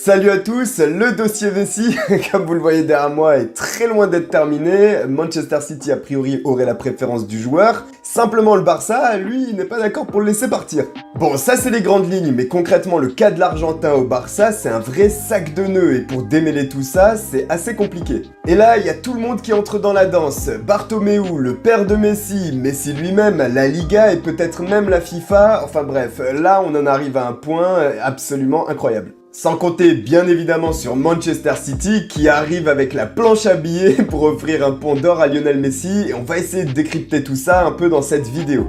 Salut à tous, le dossier Messi, comme vous le voyez derrière moi, est très loin d'être terminé. Manchester City a priori aurait la préférence du joueur. Simplement le Barça, lui, n'est pas d'accord pour le laisser partir. Bon, ça c'est les grandes lignes, mais concrètement le cas de l'Argentin au Barça, c'est un vrai sac de nœuds et pour démêler tout ça, c'est assez compliqué. Et là, il y a tout le monde qui entre dans la danse. Bartomeu, le père de Messi, Messi lui-même, la Liga et peut-être même la FIFA. Enfin bref, là on en arrive à un point absolument incroyable. Sans compter bien évidemment sur Manchester City qui arrive avec la planche à billets pour offrir un pont d'or à Lionel Messi et on va essayer de décrypter tout ça un peu dans cette vidéo.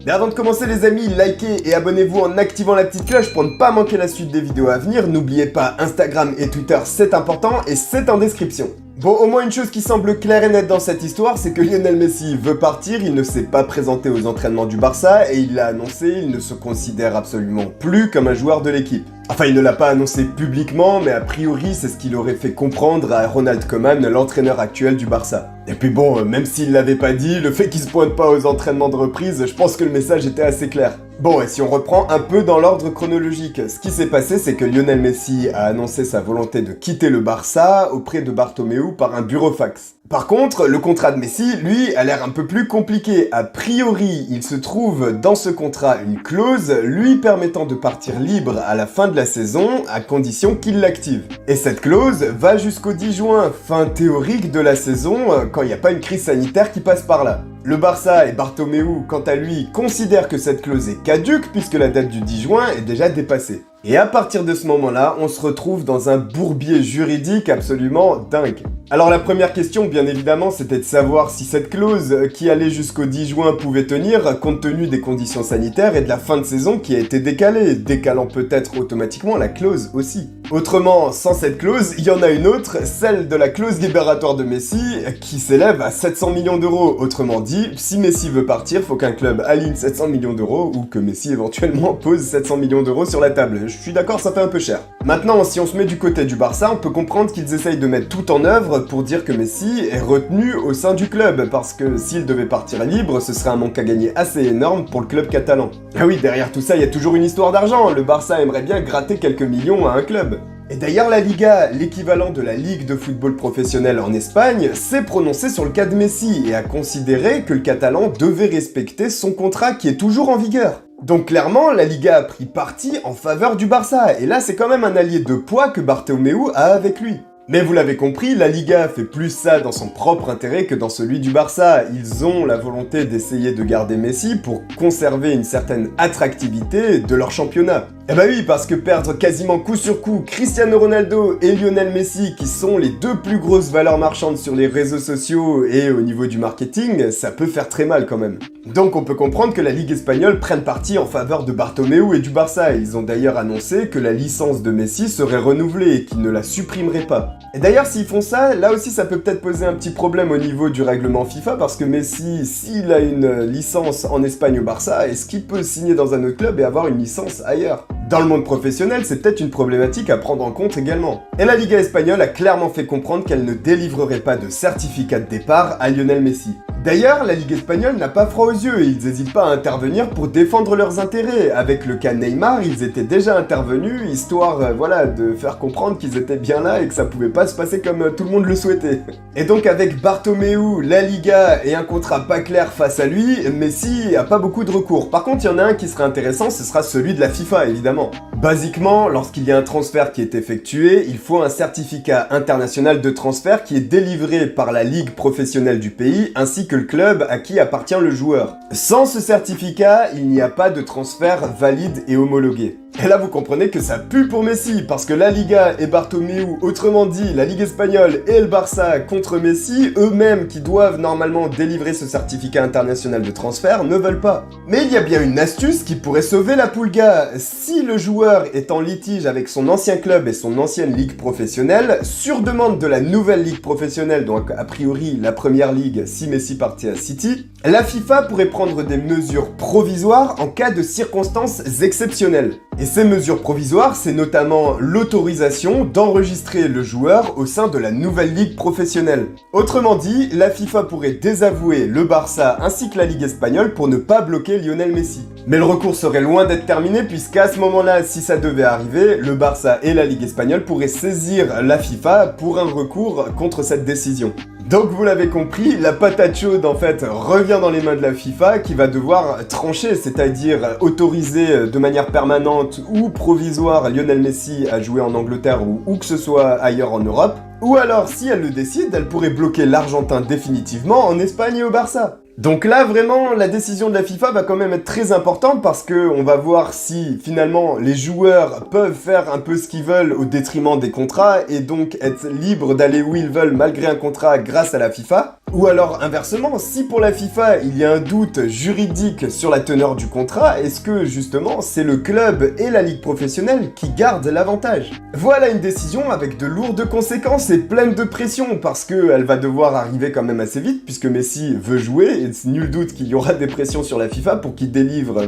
Mais avant de commencer les amis, likez et abonnez-vous en activant la petite cloche pour ne pas manquer la suite des vidéos à venir. N'oubliez pas Instagram et Twitter, c'est important et c'est en description. Bon, au moins une chose qui semble claire et nette dans cette histoire, c'est que Lionel Messi veut partir, il ne s'est pas présenté aux entraînements du Barça et il l'a annoncé, il ne se considère absolument plus comme un joueur de l'équipe. Enfin, il ne l'a pas annoncé publiquement, mais a priori, c'est ce qu'il aurait fait comprendre à Ronald Koeman, l'entraîneur actuel du Barça. Et puis bon, même s'il l'avait pas dit, le fait qu'il se pointe pas aux entraînements de reprise, je pense que le message était assez clair. Bon, et si on reprend un peu dans l'ordre chronologique, ce qui s'est passé, c'est que Lionel Messi a annoncé sa volonté de quitter le Barça auprès de Bartomeu par un burofax. Par contre, le contrat de Messi, lui, a l'air un peu plus compliqué. A priori, il se trouve dans ce contrat une clause lui permettant de partir libre à la fin de la saison, à condition qu'il l'active. Et cette clause va jusqu'au 10 juin, fin théorique de la saison, quand il n'y a pas une crise sanitaire qui passe par là. Le Barça et Bartomeu, quant à lui, considèrent que cette clause est caduque puisque la date du 10 juin est déjà dépassée. Et à partir de ce moment-là, on se retrouve dans un bourbier juridique absolument dingue. Alors la première question, bien évidemment, c'était de savoir si cette clause, qui allait jusqu'au 10 juin, pouvait tenir, compte tenu des conditions sanitaires et de la fin de saison qui a été décalée, décalant peut-être automatiquement la clause aussi. Autrement, sans cette clause, il y en a une autre, celle de la clause libératoire de Messi, qui s'élève à 700 millions d'euros. Autrement dit, si Messi veut partir, faut qu'un club aligne 700 millions d'euros, ou que Messi éventuellement pose 700 millions d'euros sur la table. Je suis d'accord, ça fait un peu cher. Maintenant, si on se met du côté du Barça, on peut comprendre qu'ils essayent de mettre tout en œuvre pour dire que Messi est retenu au sein du club, parce que s'il devait partir libre, ce serait un manque à gagner assez énorme pour le club catalan. Ah oui, derrière tout ça, il y a toujours une histoire d'argent, le Barça aimerait bien gratter quelques millions à un club. Et d'ailleurs la Liga, l'équivalent de la Ligue de football professionnel en Espagne, s'est prononcée sur le cas de Messi et a considéré que le Catalan devait respecter son contrat qui est toujours en vigueur. Donc clairement, la Liga a pris parti en faveur du Barça, et là c'est quand même un allié de poids que Bartomeu a avec lui. Mais vous l'avez compris, la Liga fait plus ça dans son propre intérêt que dans celui du Barça. Ils ont la volonté d'essayer de garder Messi pour conserver une certaine attractivité de leur championnat. Eh bah oui, parce que perdre quasiment coup sur coup Cristiano Ronaldo et Lionel Messi, qui sont les deux plus grosses valeurs marchandes sur les réseaux sociaux et au niveau du marketing, ça peut faire très mal quand même. Donc on peut comprendre que la Ligue espagnole prenne parti en faveur de Bartomeu et du Barça. Ils ont d'ailleurs annoncé que la licence de Messi serait renouvelée et qu'ils ne la supprimeraient pas. Et d'ailleurs s'ils font ça, là aussi ça peut peut-être poser un petit problème au niveau du règlement FIFA, parce que Messi, s'il a une licence en Espagne au Barça, est-ce qu'il peut signer dans un autre club et avoir une licence ailleurs ? Dans le monde professionnel, c'est peut-être une problématique à prendre en compte également. Et la Liga espagnole a clairement fait comprendre qu'elle ne délivrerait pas de certificat de départ à Lionel Messi. D'ailleurs, la Ligue espagnole n'a pas froid aux yeux et ils n'hésitent pas à intervenir pour défendre leurs intérêts. Avec le cas Neymar, ils étaient déjà intervenus, histoire de faire comprendre qu'ils étaient bien là et que ça pouvait pas se passer comme tout le monde le souhaitait. Et donc avec Bartomeu, la Liga et un contrat pas clair face à lui, Messi a pas beaucoup de recours. Par contre, il y en a un qui serait intéressant, ce sera celui de la FIFA évidemment. Basiquement, lorsqu'il y a un transfert qui est effectué, il faut un certificat international de transfert qui est délivré par la ligue professionnelle du pays ainsi que le club à qui appartient le joueur. Sans ce certificat, il n'y a pas de transfert valide et homologué. Et là vous comprenez que ça pue pour Messi, parce que la Liga et Bartomeu, autrement dit la Ligue espagnole et le Barça contre Messi, eux-mêmes qui doivent normalement délivrer ce certificat international de transfert, ne veulent pas. Mais il y a bien une astuce qui pourrait sauver la poulga. Si le joueur est en litige avec son ancien club et son ancienne ligue professionnelle, sur demande de la nouvelle ligue professionnelle, donc a priori la première ligue si Messi partait à City, la FIFA pourrait prendre des mesures provisoires en cas de circonstances exceptionnelles. Et ces mesures provisoires, c'est notamment l'autorisation d'enregistrer le joueur au sein de la nouvelle ligue professionnelle. Autrement dit, la FIFA pourrait désavouer le Barça ainsi que la Ligue espagnole pour ne pas bloquer Lionel Messi. Mais le recours serait loin d'être terminé puisqu'à ce moment-là, si ça devait arriver, le Barça et la Ligue espagnole pourraient saisir la FIFA pour un recours contre cette décision. Donc vous l'avez compris, la patate chaude en fait revient dans les mains de la FIFA qui va devoir trancher, c'est-à-dire autoriser de manière permanente ou provisoire Lionel Messi à jouer en Angleterre ou où que ce soit ailleurs en Europe, ou alors si elle le décide, elle pourrait bloquer l'Argentin définitivement en Espagne et au Barça. Donc là, vraiment, la décision de la FIFA va quand même être très importante parce que on va voir si, finalement, les joueurs peuvent faire un peu ce qu'ils veulent au détriment des contrats et donc être libres d'aller où ils veulent malgré un contrat grâce à la FIFA. Ou alors, inversement, si pour la FIFA, il y a un doute juridique sur la teneur du contrat, est-ce que, justement, c'est le club et la ligue professionnelle qui gardent l'avantage? Voilà une décision avec de lourdes conséquences et pleine de pression parce qu'elle va devoir arriver quand même assez vite puisque Messi veut jouer et nul doute qu'il y aura des pressions sur la FIFA pour qu'ils délivrent,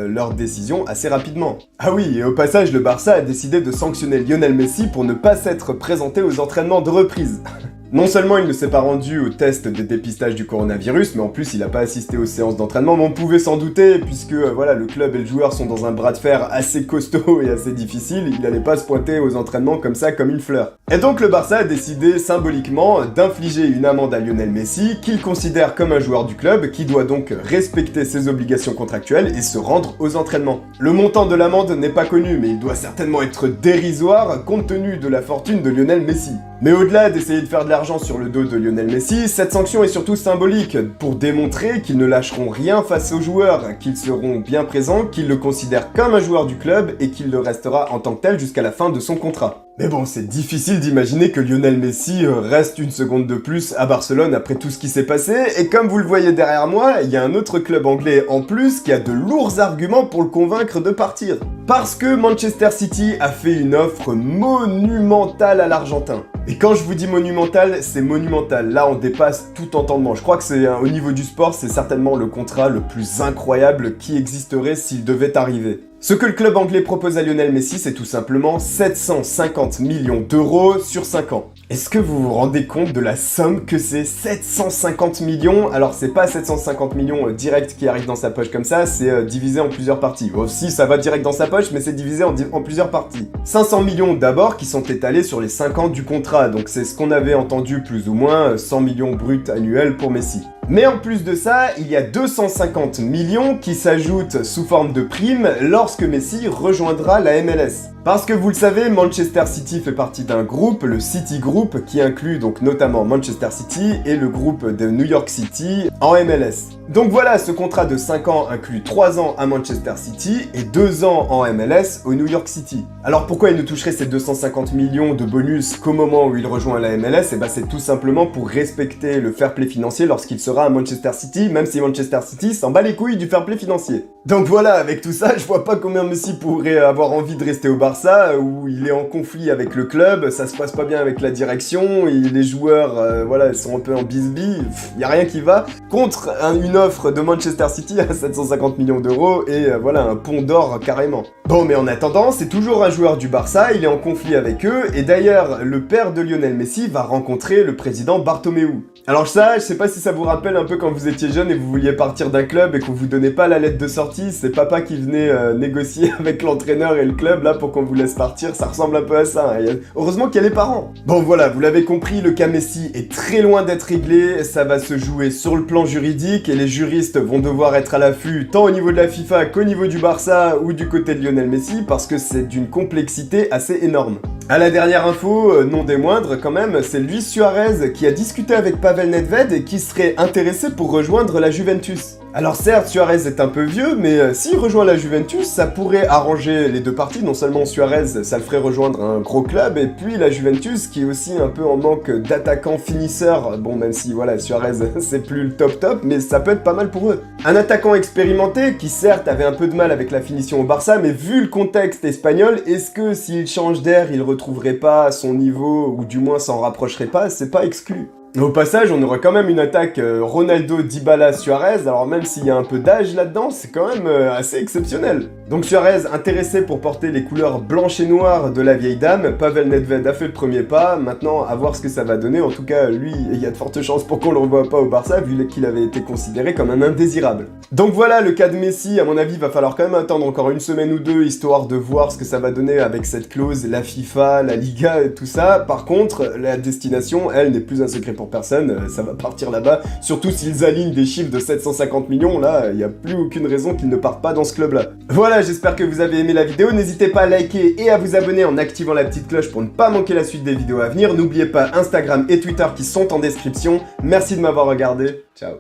leur décision assez rapidement. Ah oui, et au passage, le Barça a décidé de sanctionner Lionel Messi pour ne pas s'être présenté aux entraînements de reprise. Non seulement il ne s'est pas rendu au test de dépistage du coronavirus, mais en plus il n'a pas assisté aux séances d'entraînement, mais on pouvait s'en douter, puisque le club et le joueur sont dans un bras de fer assez costaud et assez difficile, il n'allait pas se pointer aux entraînements comme ça, comme une fleur. Et donc le Barça a décidé symboliquement d'infliger une amende à Lionel Messi, qu'il considère comme un joueur du club, qui doit donc respecter ses obligations contractuelles et se rendre aux entraînements. Le montant de l'amende n'est pas connu, mais il doit certainement être dérisoire compte tenu de la fortune de Lionel Messi. Mais au-delà d'essayer de faire de l'argent sur le dos de Lionel Messi, cette sanction est surtout symbolique, pour démontrer qu'ils ne lâcheront rien face aux joueurs, qu'ils seront bien présents, qu'ils le considèrent comme un joueur du club et qu'il le restera en tant que tel jusqu'à la fin de son contrat. Mais bon, c'est difficile d'imaginer que Lionel Messi reste une seconde de plus à Barcelone après tout ce qui s'est passé, et comme vous le voyez derrière moi, il y a un autre club anglais en plus qui a de lourds arguments pour le convaincre de partir. Parce que Manchester City a fait une offre monumentale à l'Argentin. Et quand je vous dis monumental, c'est monumental. Là, on dépasse tout entendement. Je crois que c'est au niveau du sport, c'est certainement le contrat le plus incroyable qui existerait s'il devait arriver. Ce que le club anglais propose à Lionel Messi, c'est tout simplement 750 millions d'euros sur 5 ans. Est-ce que vous vous rendez compte de la somme que c'est 750 millions? Alors c'est pas 750 millions direct qui arrivent dans sa poche comme ça, c'est divisé en plusieurs parties. Aussi ça va direct dans sa poche, mais c'est divisé en plusieurs parties. 500 millions d'abord qui sont étalés sur les 5 ans du contrat, donc c'est ce qu'on avait entendu plus ou moins, 100 millions bruts annuels pour Messi. Mais en plus de ça, il y a 250 millions qui s'ajoutent sous forme de prime lorsque Messi rejoindra la MLS. Parce que vous le savez, Manchester City fait partie d'un groupe, le City Group, qui inclut donc notamment Manchester City et le groupe de New York City en MLS. Donc voilà, ce contrat de 5 ans inclut 3 ans à Manchester City et 2 ans en MLS au New York City. Alors pourquoi il ne toucherait ces 250 millions de bonus qu'au moment où il rejoint la MLS? Et bah c'est tout simplement pour respecter le fair play financier lorsqu'il sera à Manchester City, même si Manchester City s'en bat les couilles du fair play financier. Donc voilà, avec tout ça, je vois pas combien Messi pourrait avoir envie de rester au Barça, où il est en conflit avec le club, ça se passe pas bien avec la direction, et les joueurs, ils sont un peu en bisbille, y a rien qui va, contre une offre de Manchester City à 750 millions d'euros, et un pont d'or carrément. Bon, mais en attendant, c'est toujours un joueur du Barça, il est en conflit avec eux, et d'ailleurs, le père de Lionel Messi va rencontrer le président Bartomeu. Alors ça, je sais pas si ça vous rappelle un peu quand vous étiez jeune et vous vouliez partir d'un club et qu'on vous donnait pas la lettre de sortie, c'est papa qui venait négocier avec l'entraîneur et le club là pour qu'on vous laisse partir, ça ressemble un peu à ça. Hein. Heureusement qu'il y a les parents. Bon voilà, vous l'avez compris, le cas Messi est très loin d'être réglé, ça va se jouer sur le plan juridique et les juristes vont devoir être à l'affût tant au niveau de la FIFA qu'au niveau du Barça ou du côté de Lionel Messi parce que c'est d'une complexité assez énorme. À la dernière info, non des moindres quand même, c'est Luis Suarez qui a discuté avec Pavel Nedved et qui serait intéressé pour rejoindre la Juventus. Alors certes, Suarez est un peu vieux, mais s'il rejoint la Juventus, ça pourrait arranger les deux parties. Non seulement Suarez, ça le ferait rejoindre un gros club, et puis la Juventus, qui est aussi un peu en manque d'attaquants finisseurs. Bon, même si, Suarez, c'est plus le top, mais ça peut être pas mal pour eux. Un attaquant expérimenté, qui certes avait un peu de mal avec la finition au Barça, mais vu le contexte espagnol, est-ce que s'il change d'air, il retrouverait pas son niveau, ou du moins s'en rapprocherait pas? C'est pas exclu. Au passage, on aura quand même une attaque Ronaldo, Dybala, Suarez, alors même s'il y a un peu d'âge là-dedans, c'est quand même assez exceptionnel. Donc Suarez, intéressé pour porter les couleurs blanches et noires de la vieille dame, Pavel Nedved a fait le premier pas, maintenant à voir ce que ça va donner, en tout cas lui, il y a de fortes chances pour qu'on le revoie pas au Barça, vu qu'il avait été considéré comme un indésirable. Donc voilà, le cas de Messi, à mon avis, va falloir quand même attendre encore une semaine ou deux, histoire de voir ce que ça va donner avec cette clause, la FIFA, la Liga et tout ça. Par contre, la destination, elle, n'est plus un secret pour personne, ça va partir là-bas, surtout s'ils alignent des chiffres de 750 millions, là, il n'y a plus aucune raison qu'ils ne partent pas dans ce club-là. Voilà, j'espère que vous avez aimé la vidéo, n'hésitez pas à liker et à vous abonner en activant la petite cloche pour ne pas manquer la suite des vidéos à venir, n'oubliez pas Instagram et Twitter qui sont en description, merci de m'avoir regardé, ciao.